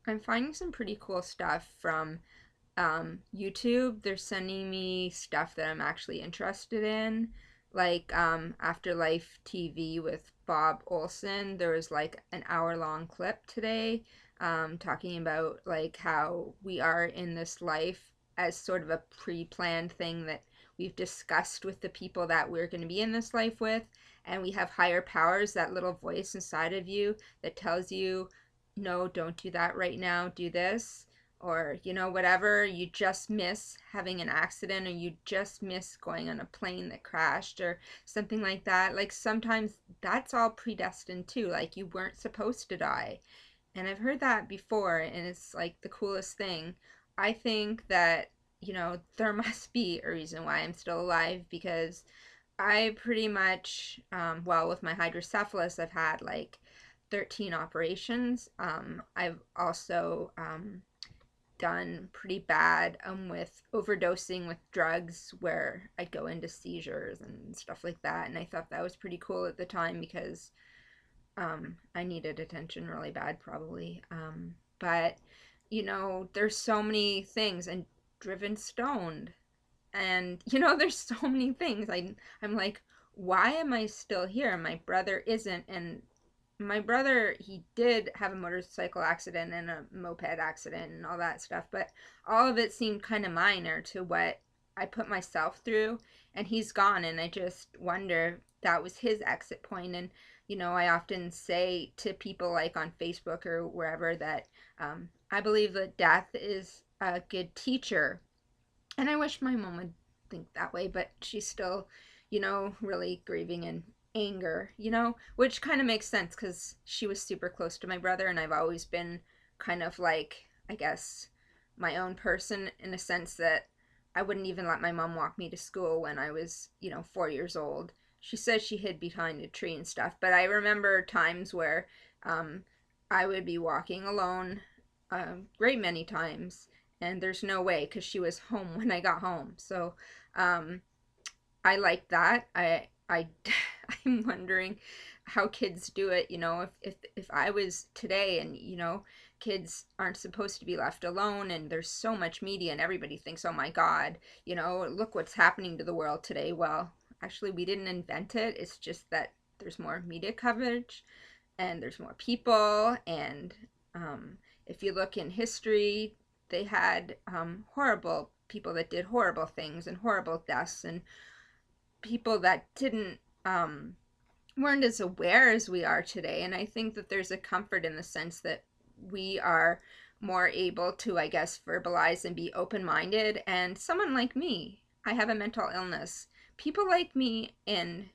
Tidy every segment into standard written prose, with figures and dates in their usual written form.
I'm finding some pretty cool stuff from YouTube. They're sending me stuff that I'm actually interested in, like Afterlife TV with Bob Olson. There was like an hour-long clip today talking about like how we are in this life as sort of a pre-planned thing that we've discussed with the people that we're going to be in this life with, and we have higher powers, that little voice inside of you that tells you, no, don't do that right now, do this, or whatever. You just miss having an accident, or you just miss going on a plane that crashed or something like that. Like sometimes that's all predestined too, like you weren't supposed to die. And I've heard that before, and it's like the coolest thing. I think that there must be a reason why I'm still alive, because I pretty much, well, with my hydrocephalus, I've had like 13 operations. I've also done pretty bad with overdosing with drugs, where I'd go into seizures and stuff like that. And I thought that was pretty cool at the time because I needed attention really bad, probably. But there's so many things, and driven stoned, and there's so many things. I'm like, why am I still here? My brother isn't, and my brother, he did have a motorcycle accident and a moped accident and all that stuff, but all of it seemed kind of minor to what I put myself through, and he's gone, and I just wonder if that was his exit point. And I often say to people like on Facebook or wherever that I believe that death is a good teacher, and I wish my mom would think that way, but she's still, really grieving in anger, which kind of makes sense because she was super close to my brother, and I've always been kind of like, I guess, my own person, in a sense that I wouldn't even let my mom walk me to school when I was, 4 years old. She says she hid behind a tree and stuff, but I remember times where um, I would be walking alone a great many times, and there's no way because she was home when I got home. So um, I like that. I'm wondering how kids do it. If I was today, and kids aren't supposed to be left alone, and there's so much media, and everybody thinks, oh my God, look what's happening to the world today. Well, actually, we didn't invent it. It's just that there's more media coverage, and there's more people, and if you look in history, they had horrible people that did horrible things and horrible deaths, and people that didn't weren't as aware as we are today. And I think that there's a comfort in the sense that we are more able to, I guess, verbalize and be open-minded. And someone like me, I have a mental illness. People like me in,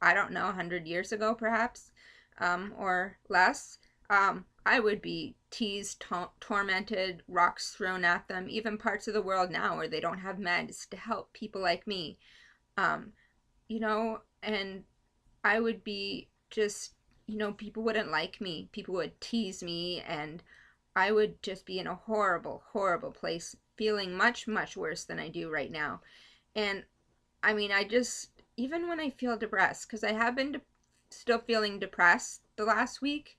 I don't know, 100 years ago perhaps, or less, I would be teased, tormented, rocks thrown at them, even parts of the world now where they don't have meds to help people like me. Um, and I would be just, people wouldn't like me. People would tease me, and I would just be in a horrible, horrible place, feeling much, much worse than I do right now. And I mean, I just, even when I feel depressed, because I have been still feeling depressed the last week,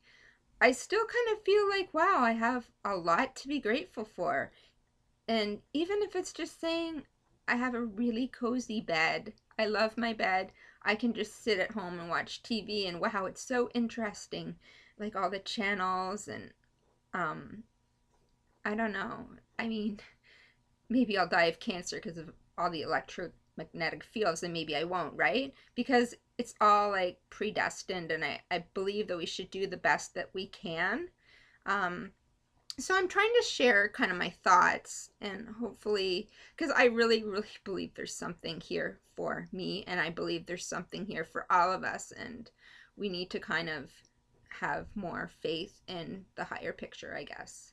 I still kind of feel like, wow, I have a lot to be grateful for. And even if it's just saying, I have a really cozy bed, I love my bed, I can just sit at home and watch TV, and wow, it's so interesting. Like all the channels, and um, I don't know. I mean, maybe I'll die of cancer because of all the electromagnetic fields, and maybe I won't, right? Because it's all like predestined, and I believe that we should do the best that we can. Um, so I'm trying to share kind of my thoughts, and hopefully, because I really, really believe there's something here for me, and I believe there's something here for all of us, and we need to kind of have more faith in the higher picture, I guess.